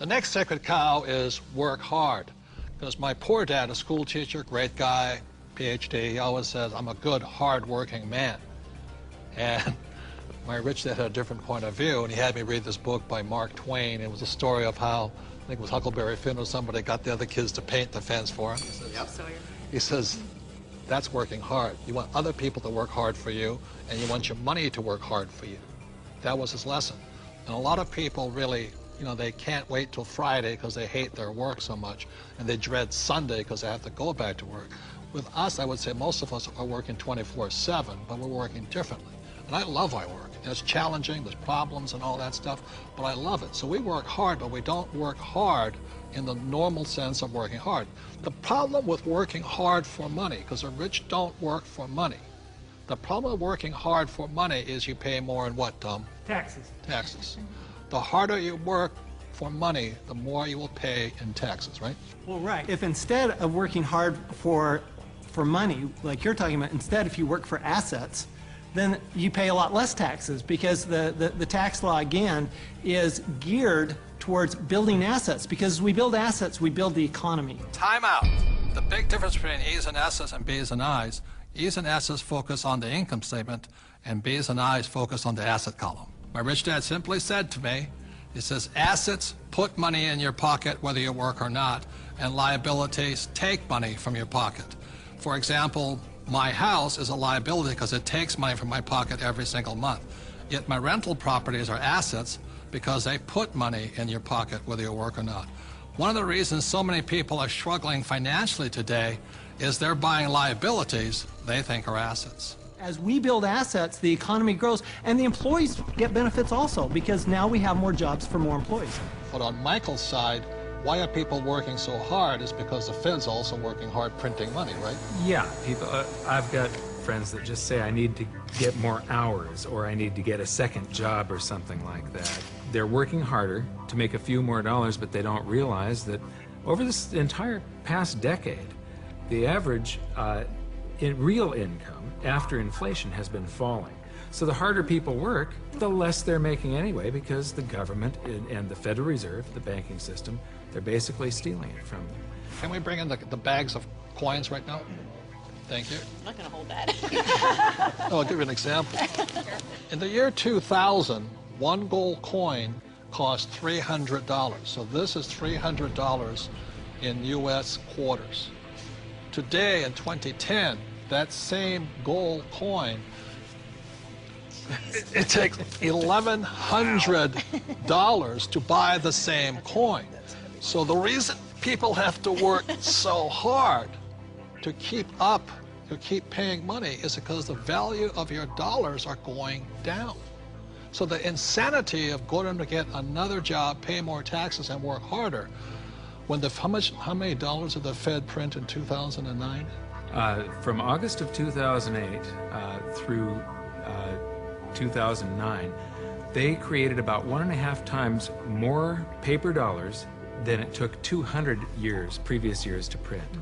The next sacred cow is work hard. Because my poor dad, a school teacher, great guy, PhD, he always says, I'm a good, hard-working man. And my rich dad had a different point of view, and he had me read this book by Mark Twain. It was a story of how, I think it was Huckleberry Finn or somebody, got the other kids to paint the fence for him. He says, that's working hard. You want other people to work hard for you, and you want your money to work hard for you. That was his lesson. And a lot of people really, you know, they can't wait till Friday because they hate their work so much, and they dread Sunday because they have to go back to work. With us, I would say most of us are working 24/7, but we're working differently. And I love my work. And it's challenging, there's problems and all that stuff, but I love it. So we work hard, but we don't work hard in the normal sense of working hard. The problem with working hard for money, because the rich don't work for money. The problem with working hard for money is you pay more in what, Tom? Taxes. Taxes. The harder you work for money, the more you will pay in taxes, right? Well, right. If instead of working hard for money, like you're talking about, instead if you work for assets, then you pay a lot less taxes, because the tax law, again, is geared towards building assets, because as we build assets, we build the economy. Time out. The big difference between E's and S's and B's and I's, E's and S's focus on the income statement, and B's and I's focus on the asset column. My rich dad simply said to me, he says, assets put money in your pocket whether you work or not, and liabilities take money from your pocket. For example, my house is a liability because it takes money from my pocket every single month. Yet my rental properties are assets because they put money in your pocket whether you work or not. One of the reasons so many people are struggling financially today is they're buying liabilities they think are assets. As we build assets, the economy grows, and the employees get benefits also, because now we have more jobs for more employees. But on Michael's side, why are people working so hard is because the Fed's also working hard printing money, right? Yeah, people. I've got friends that just say, I need to get more hours, or I need to get a second job or something like that. They're working harder to make a few more dollars, but they don't realize that over this entire past decade, the average in real income after inflation has been falling. So the harder people work, the less they're making anyway, because the government and the Federal Reserve, the banking system, they're basically stealing it from them. Can we bring in the bags of coins right now? Thank you. I'm not going to hold that. Oh, I'll give you an example. In the year 2000, one gold coin cost $300. So this is $300 in U.S. quarters. Today, in 2010, that same gold coin, it takes $1,100 to buy the same coin. So the reason people have to work so hard to keep up, to keep paying money, is because the value of your dollars are going down. So the insanity of going to get another job, pay more taxes, and work harder, when how many dollars did the Fed print in 2009? From August of 2008 through 2009, they created about 1.5 times more paper dollars than it took 200 previous years to print.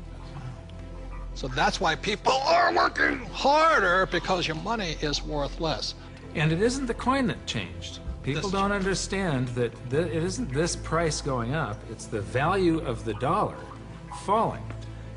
So that's why people are working harder, because your money is worth less. And it isn't the coin that changed. People don't understand that it isn't this price going up, it's the value of the dollar falling.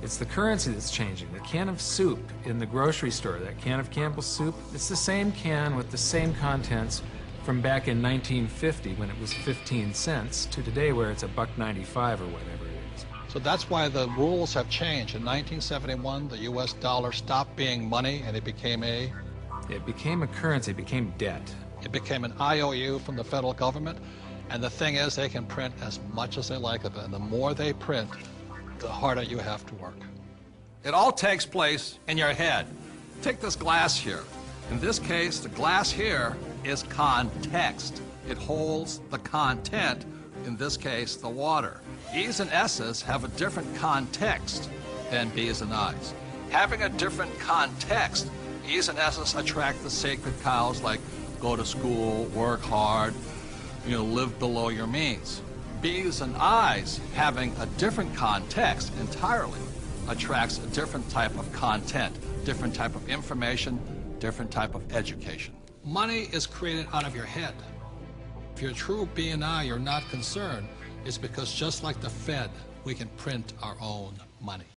It's the currency that's changing. The can of soup in the grocery store, that can of Campbell's soup, it's the same can with the same contents from back in 1950 when it was 15 cents to today where it's $1.95 or whatever it is. So that's why the rules have changed. In 1971, the U.S. dollar stopped being money and it became a currency, it became debt. It became an IOU from the federal government, and the thing is, they can print as much as they like of it, and the more they print, the harder you have to work. It all takes place in your head. Take this glass here. In this case, the glass here is context. It holds the content, in this case, the water. E's and S's have a different context than B's and I's. Having a different context, E's and S's attract the sacred cows like go to school, work hard, live below your means. B's and I's, having a different context entirely, attracts a different type of content, different type of information, different type of education. Money is created out of your head. If you're a true B and I, you're not concerned. is because just like the Fed, we can print our own money.